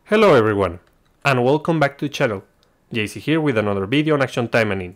Hello everyone, and welcome back to the channel. JC here with another video on Action Taimanin.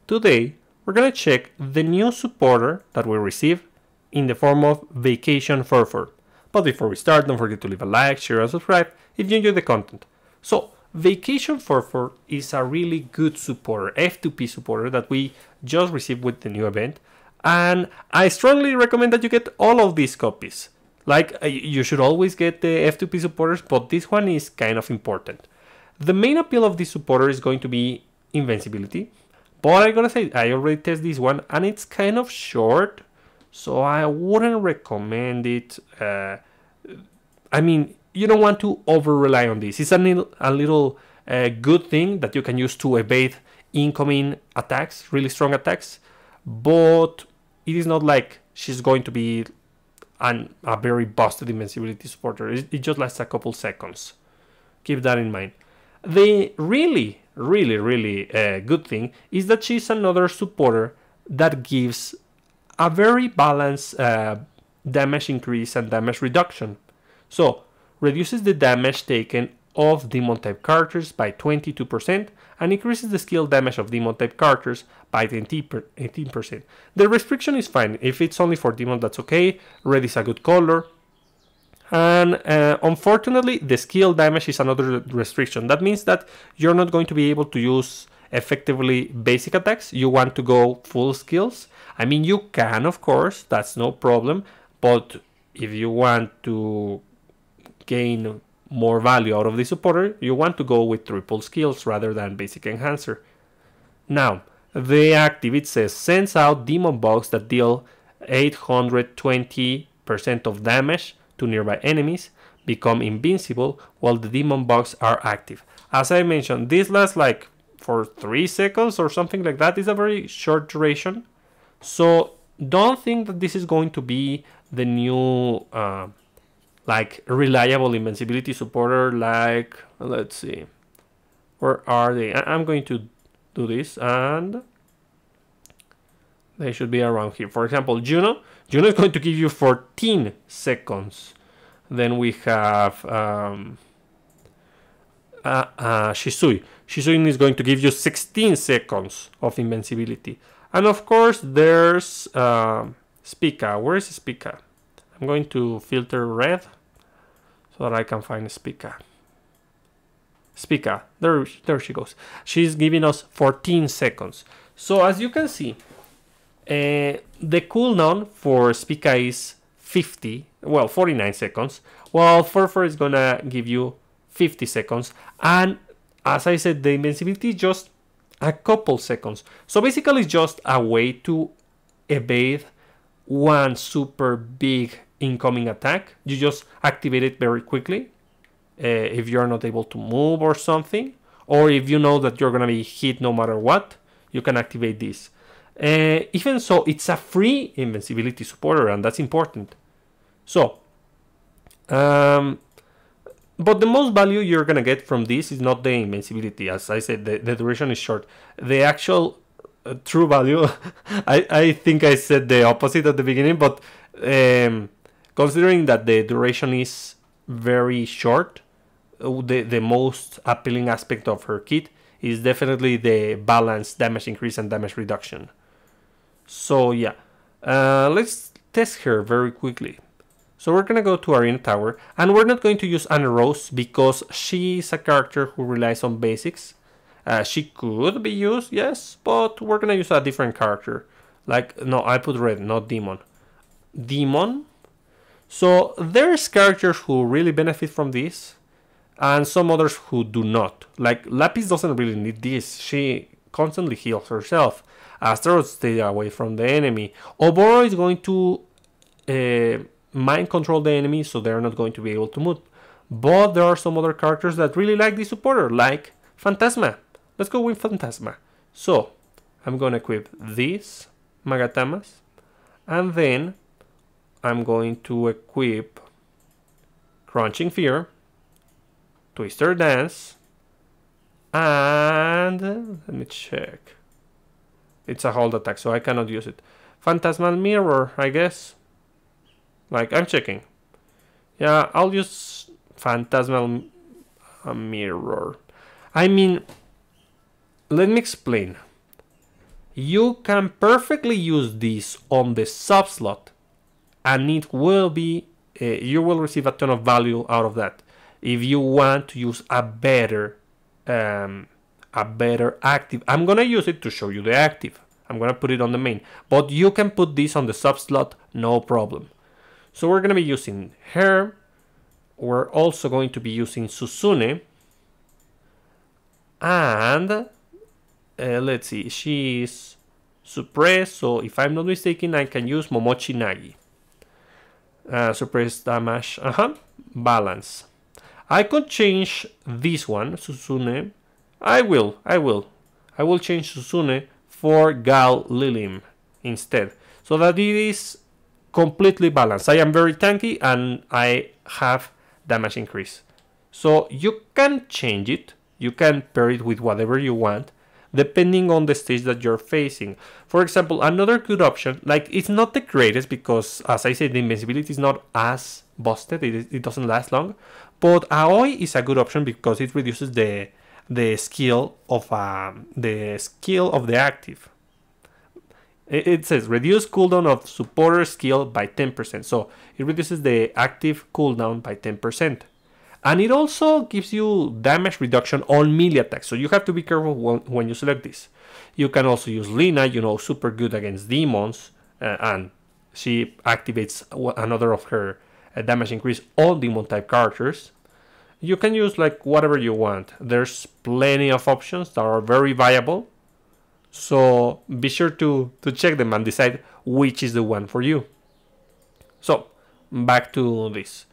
Today, we're gonna check the new supporter that we received in the form of Vacation Furfur. But before we start, don't forget to leave a like, share, and subscribe if you enjoy the content. So, Vacation Furfur is a really good supporter, F2P supporter that we just received with the new event, and I strongly recommend that you get all of these copies. Like, you should always get the F2P supporters, but this one is kind of important. The main appeal of this supporter is going to be invincibility, but I gotta say, I already tested this one, and it's kind of short, so I wouldn't recommend it. I mean, you don't want to over-rely on this. It's a little good thing that you can use to evade incoming attacks, really strong attacks, but it is not like she's going to be a very busted invincibility supporter. It just lasts a couple seconds. Keep that in mind. The really good thing is that she's another supporter that gives a very balanced damage increase and damage reduction. So, reduces the damage taken of demon type characters by 22% and increases the skill damage of demon type characters by 18%. The restriction is fine. If it's only for demon, that's okay. Red is a good color. And unfortunately, the skill damage is another restriction. That means that you're not going to be able to use effectively basic attacks. You want to go full skills. I mean, you can, of course, that's no problem. But if you want to gain more value out of the supporter, you want to go with triple skills rather than basic enhancer. Now, the active, it says, sends out demon bugs that deal 820% of damage to nearby enemies, become invincible while the demon bugs are active. As I mentioned, this lasts like for 3 seconds or something like that. It's a very short duration. So don't think that this is going to be the new like reliable invincibility supporter. Like, let's see, where are they? I'm going to do this and they should be around here. For example, Juno is going to give you 14 seconds. Then we have Shisui is going to give you 16 seconds of invincibility. And of course there's Spica. Where is Spica? I'm going to filter red so that I can find Spica. Spica, there she goes. She's giving us 14 seconds. So as you can see, the cooldown for Spica is 49 seconds, while Furfur is gonna give you 50 seconds. And as I said, the invincibility is just a couple seconds. So basically it's just a way to evade one super big incoming attack. You just activate it very quickly if you're not able to move or something, or if you know that you're gonna be hit no matter what, you can activate this. Even so, it's a free invincibility supporter, and that's important. So but the most value you're gonna get from this is not the invincibility. As I said, the duration is short. The actual true value, I think I said the opposite at the beginning, but considering that the duration is very short, the most appealing aspect of her kit is definitely the balanced damage increase and damage reduction. So yeah, let's test her very quickly. So we're gonna go to Arena Tower, and we're not going to use Anna Rose because she's a character who relies on basics. She could be used, yes, but we're gonna use a different character. Like, no, I put red, not Demon. Demon. So there's characters who really benefit from this, and some others who do not. Like, Lapis doesn't really need this. She constantly heals herself. Astaroth stay away from the enemy. Oboro is going to mind control the enemy, so they're not going to be able to move. But there are some other characters that really like this supporter, like Phantasma. Let's go with Phantasma. So I'm going to equip these Magatamas, and then I'm going to equip Crunching Fear, Twister Dance, and let me check. It's a hold attack, so I cannot use it. Phantasmal Mirror, I guess. Like, I'm checking. Yeah, I'll use Phantasmal a mirror. I mean, let me explain. You can perfectly use this on the sub slot, and it will be you will receive a ton of value out of that. If you want to use a better active, I'm gonna use it to show you the active. I'm gonna put it on the main, but you can put this on the sub slot, no problem. So we're gonna be using her. We're also going to be using Susune, and let's see, she's suppressed, so if I'm not mistaken, I can use Momochi Nagi. Suppress damage, balance. I could change this one, Susune. I will change Susune for Gal Lilim instead, so that it is completely balanced. I am very tanky and I have damage increase. So you can change it, you can pair it with whatever you want, depending on the stage that you're facing. For example, another good option, like it's not the greatest because, as I said, the invincibility is not as busted, it doesn't last long, but Aoi is a good option because it reduces the skill of the active. It says reduce cooldown of supporter skill by 10%, so it reduces the active cooldown by 10%. And it also gives you damage reduction on melee attacks, so you have to be careful when you select this. You can also use Lina, super good against demons, and she activates another of her damage increase on demon type characters. You can use like whatever you want. There's plenty of options that are very viable, so be sure to check them and decide which is the one for you. So back to this.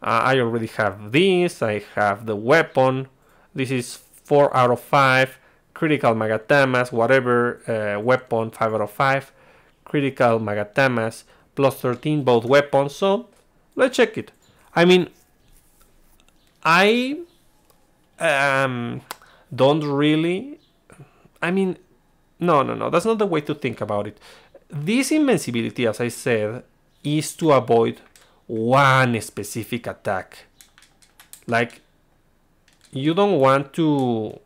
I already have this, I have the weapon, this is 4 out of 5, critical Magatamas, whatever, weapon 5 out of 5, critical Magatamas, plus 13 both weapons, so let's check it. I mean, I don't really, I mean, no, that's not the way to think about it. This invincibility, as I said, is to avoid one specific attack. Like, you don't want to...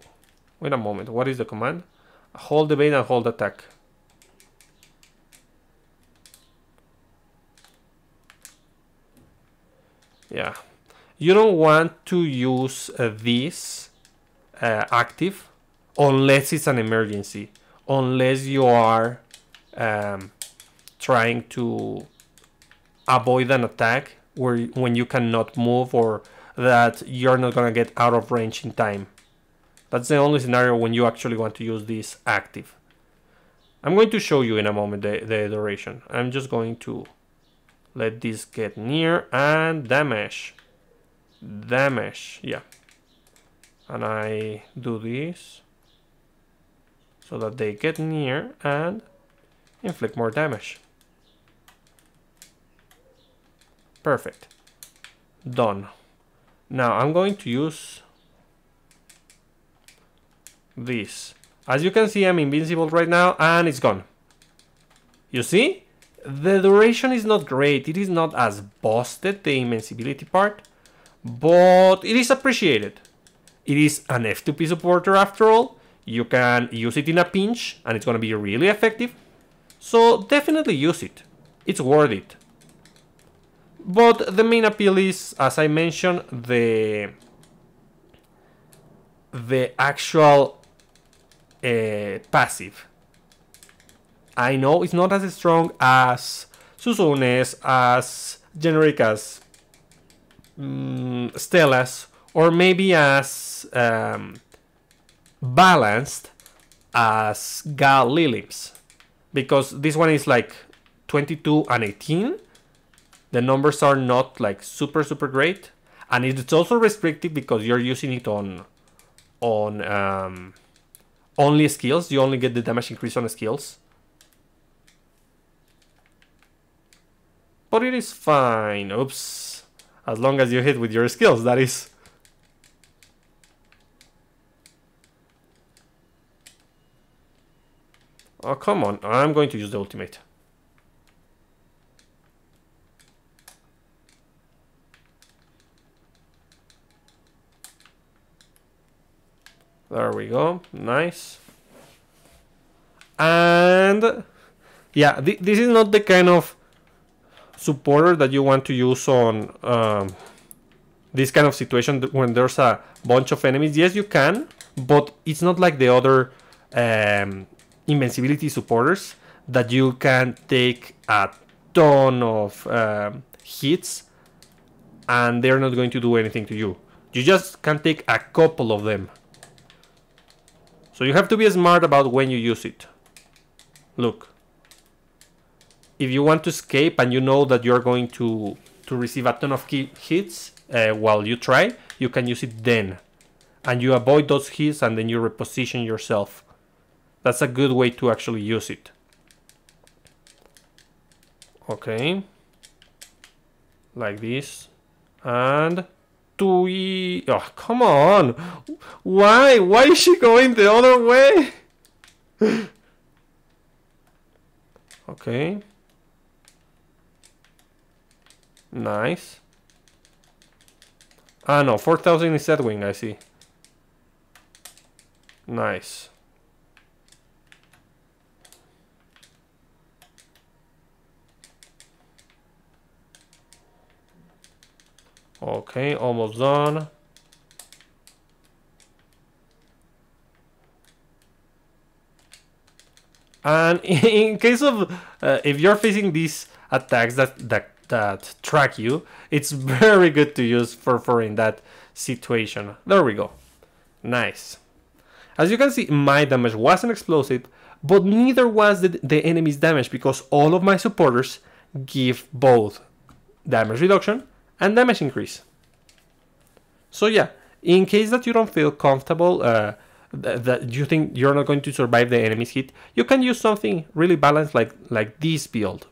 Wait a moment, what is the command? Hold the bait and hold attack. Yeah. You don't want to use this active unless it's an emergency. Unless you are trying to avoid an attack when you cannot move, or that you're not gonna get out of range in time. That's the only scenario when you actually want to use this active. I'm going to show you in a moment the duration. I'm just going to let this get near and damage, yeah. And I do this so that they get near and inflict more damage. Perfect. Done. Now I'm going to use this. As you can see, I'm invincible right now and it's gone. You see? The duration is not great. It is not as busted, the invincibility part, but it is appreciated. It is an F2P supporter after all. You can use it in a pinch and it's going to be really effective. So definitely use it. It's worth it. But the main appeal is, as I mentioned, the actual passive. I know it's not as strong as Suzune's, as generic as Stella's, or maybe as balanced as Gal Lilim's, because this one is like 22 and 18. The numbers are not like super great, and it's also restrictive because you're using it on only skills. You only get the damage increase on skills, but it is fine. Oops, as long as you hit with your skills, that is. Oh, come on, I'm going to use the ultimate. There we go. Nice. And yeah, this is not the kind of supporter that you want to use on this kind of situation when there's a bunch of enemies. Yes, you can, but it's not like the other invincibility supporters that you can take a ton of hits and they're not going to do anything to you. You just can take a couple of them. So you have to be smart about when you use it. Look. If you want to escape and you know that you're going to receive a ton of hits while you try, you can use it then. And you avoid those hits and then you reposition yourself. That's a good way to actually use it. Okay. Like this. And... oh, come on! Why? Why is she going the other way? Okay. Nice. Ah, no, 4,000 is that wing, I see. Nice. Okay, almost done. And in case of if you're facing these attacks that track you, it's very good to use Furfur in that situation. There we go. Nice. As you can see, my damage wasn't explosive, but neither was the enemy's damage, because all of my supporters give both damage reduction and damage increase. So yeah, in case that you don't feel comfortable, that you think you're not going to survive the enemy's hit, you can use something really balanced like this build.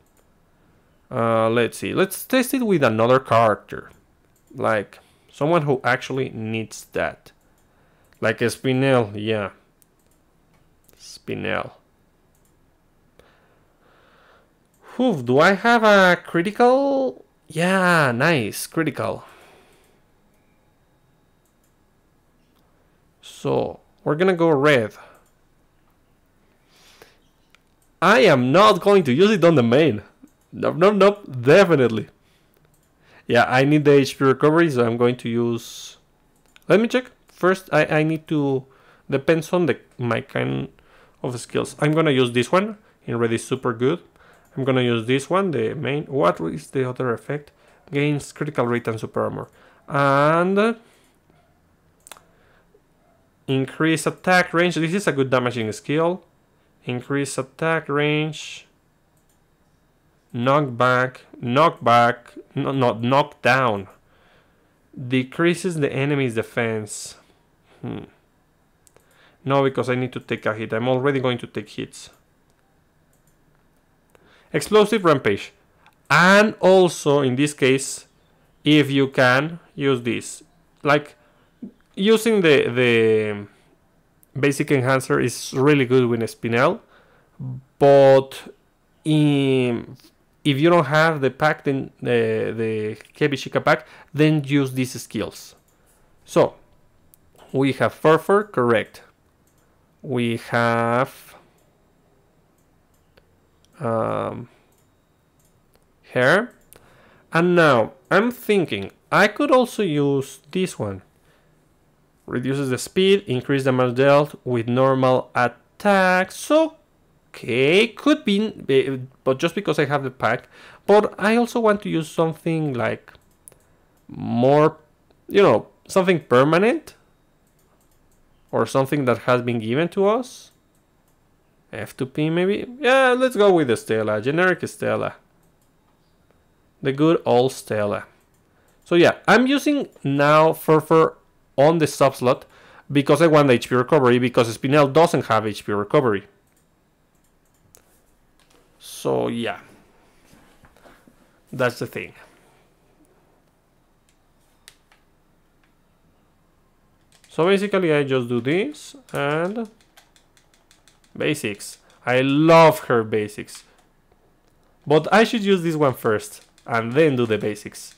Let's see, let's test it with another character, like someone who actually needs that, like a Spinel. Yeah, Spinel. Oof, do I have a critical? Yeah, nice, critical. So, we're gonna go red. I am not going to use it on the main. Nope, nope, nope, definitely. Yeah, I need the HP recovery, so I'm going to use... Let me check. First, I need to... Depends on my kind of skills. I'm gonna use this one. In red is super good. I'm gonna use this one, the main... What is the other effect? Gains critical rate and super armor. And... increase attack range. This is a good damaging skill. Increase attack range. Knockback. Knock down. Decreases the enemy's defense. No, because I need to take a hit. I'm already going to take hits. Explosive rampage. And also, in this case, if you can, use this. Like, using the basic enhancer is really good with Spinel, but if you don't have the pack, then the Heavy Chica pack, then use these skills. So we have Furfur, correct. We have hair, and now I'm thinking I could also use this one. Reduces the speed, increase damage dealt with normal attacks. Okay, could be, but just because I have the pack. But I also want to use something like more, you know, something permanent. Or something that has been given to us. F2P maybe? Yeah, let's go with the Stella, generic Stella. The good old Stella. So yeah, I'm using now Furfur on the sub slot because I want the HP recovery, because Spinel doesn't have HP recovery. So yeah, that's the thing. So basically I just do this and basics. I love her basics, but I should use this one first and then do the basics.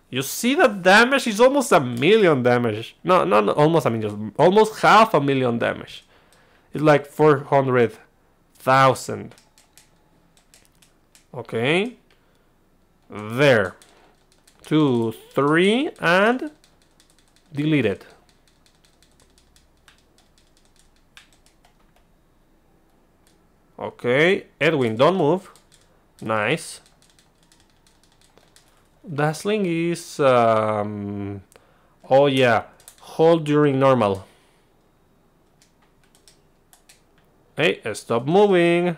You see that damage is almost a million damage. No, not almost a million. Almost half a million damage. It's like 400,000. Okay. There. 2, 3, and delete it. Okay. Edwin, don't move. Nice. Dazzling is... oh yeah. Hold during normal. Hey, stop moving.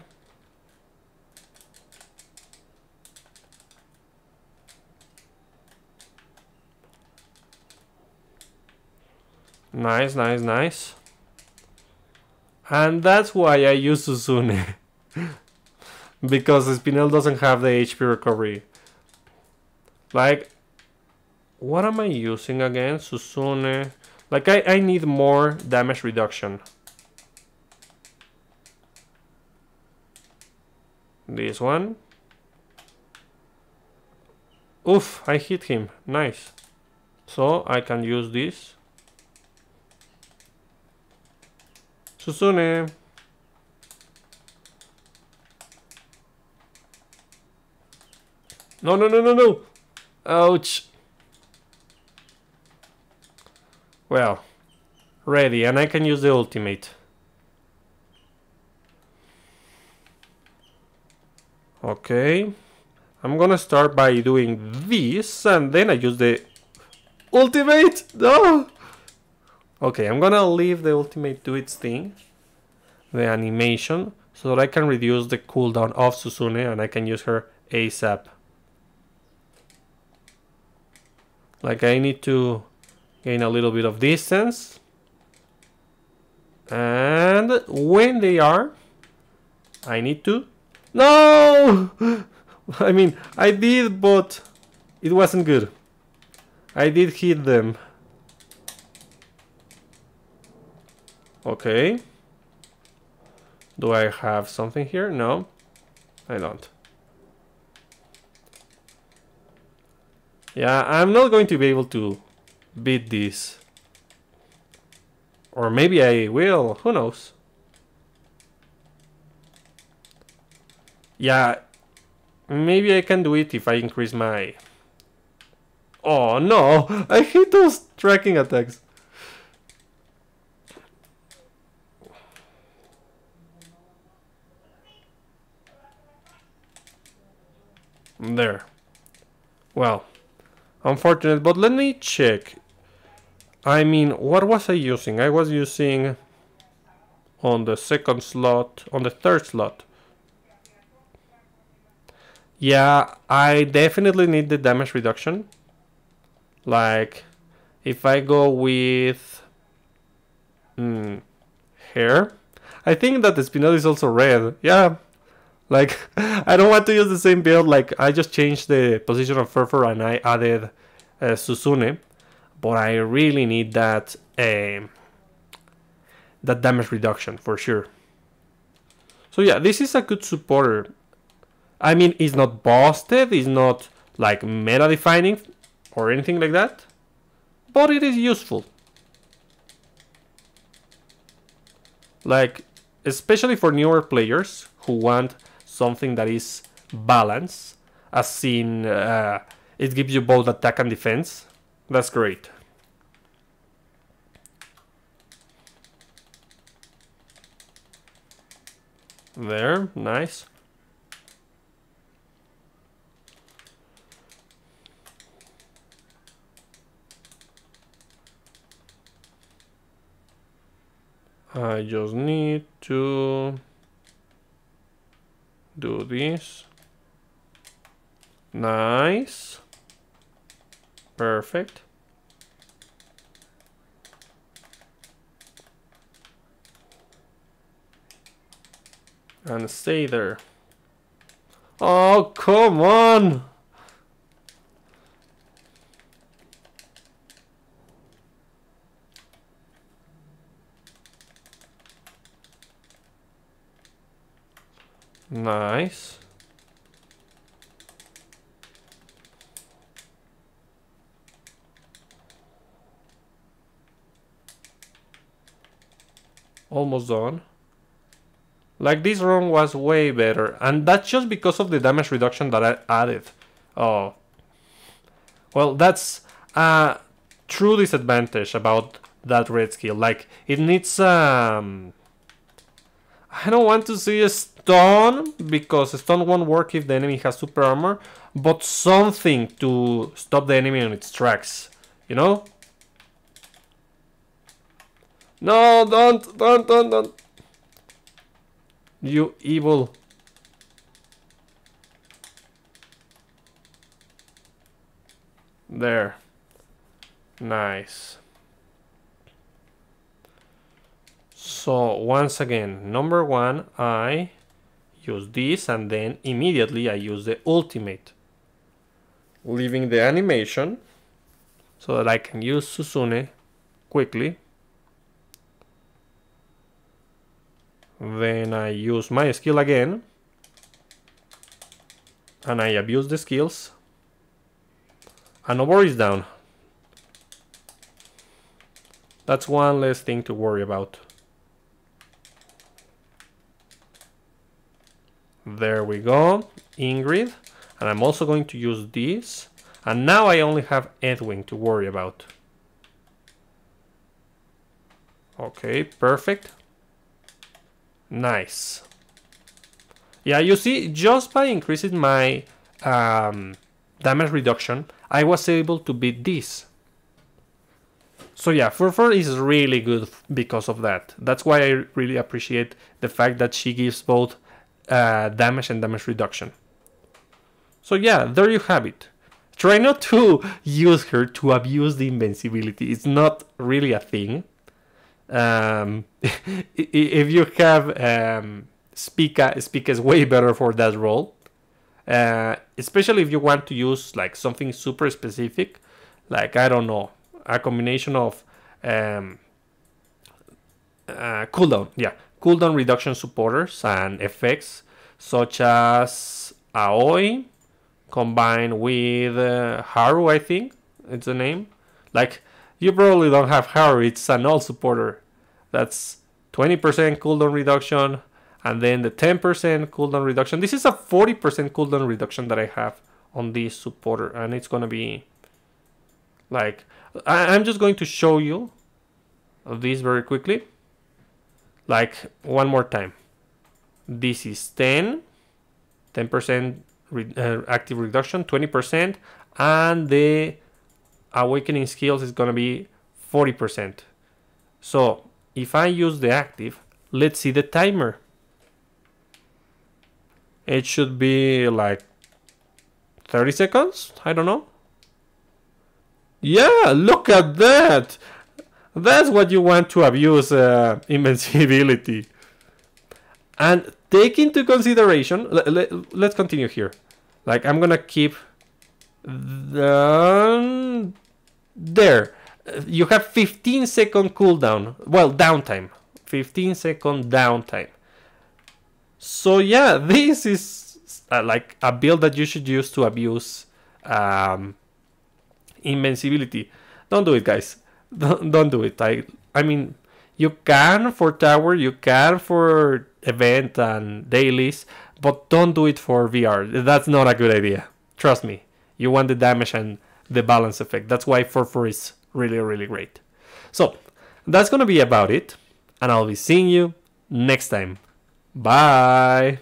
Nice, nice, nice. And that's why I use Susune. Because Spinel doesn't have the HP recovery. Like, what am I using again? Susune. Like, I need more damage reduction. This one. Oof, I hit him. Nice. So, I can use this. Susune. No, no, no, no, no. Ouch. Well, ready, and I can use the ultimate. Okay. I'm gonna start by doing this, and then I use the ultimate. No. Okay, I'm gonna leave the ultimate do its thing, the animation, so that I can reduce the cooldown of Susune and I can use her ASAP. Like, I need to gain a little bit of distance. And when they are, I need to... No! I mean, I did, but it wasn't good. I did hit them. Okay. Do I have something here? No, I don't. Yeah, I'm not going to be able to beat this. Or maybe I will, who knows? Yeah, maybe I can do it if I increase my... Oh no, I hate those tracking attacks. There. Well, unfortunate, but let me check. I mean, what was I using? I was using on the second slot, on the third slot. Yeah, I definitely need the damage reduction. Like, if I go with hair, I think that the Spinel is also red. Yeah, like, I don't want to use the same build. Like, I just changed the position of Furfur and I added Susune, but I really need that that damage reduction for sure. So yeah, this is a good supporter. I mean, it's not busted, it's not like meta defining or anything like that, but it is useful. Like, especially for newer players who want something that is balanced, as in it gives you both attack and defense. That's great. There, nice. I just need to do this. Nice. Perfect. And stay there. Oh, come on! Nice. Almost done. Like, this run was way better, and that's just because of the damage reduction that I added. Oh, well, that's a true disadvantage about that red skill. Like, it needs I don't want to say a stun, because stun won't work if the enemy has super armor, but something to stop the enemy on its tracks, you know? No, don't. You evil. There. Nice. So once again, number one, I use this, and then immediately I use the ultimate, leaving the animation so that I can use Susune quickly. Then I use my skill again, and I abuse the skills, and Obor is down. That's one less thing to worry about. There we go, Ingrid, and I'm also going to use this, and now I only have Edwin to worry about. Okay, perfect. Nice. Yeah, you see, just by increasing my damage reduction, I was able to beat this. So yeah, Furfur is really good because of that. That's why I really appreciate the fact that she gives both damage and damage reduction. So yeah, there you have it. Try not to use her to abuse the invincibility. It's not really a thing. If you have Spica is way better for that role, especially if you want to use like something super specific, like, I don't know, a combination of cooldown reduction supporters and effects such as Aoi combined with Haru, I think it's the name. Like, you probably don't have Haru, it's an all supporter. That's 20% cooldown reduction, and then the 10% cooldown reduction. This is a 40% cooldown reduction that I have on this supporter, and it's gonna be like, I'm just going to show you this very quickly. Like, one more time. This is 10% active reduction, 20%, and the awakening skills is gonna be 40%. So if I use the active, let's see the timer. It should be like 30 seconds, I don't know. Yeah, look at that. That's what you want to abuse invincibility. And take into consideration, let's continue here. Like, I'm gonna keep there. You have 15-second cooldown. Well, downtime. 15-second downtime. So yeah, this is like a build that you should use to abuse invincibility. Don't do it, guys. Don't do it. I mean, you can for tower, you can for event and dailies, but don't do it for VR. That's not a good idea. Trust me. You want the damage and the balance effect. That's why Furfur is really, really great. So that's gonna be about it, and I'll be seeing you next time. Bye.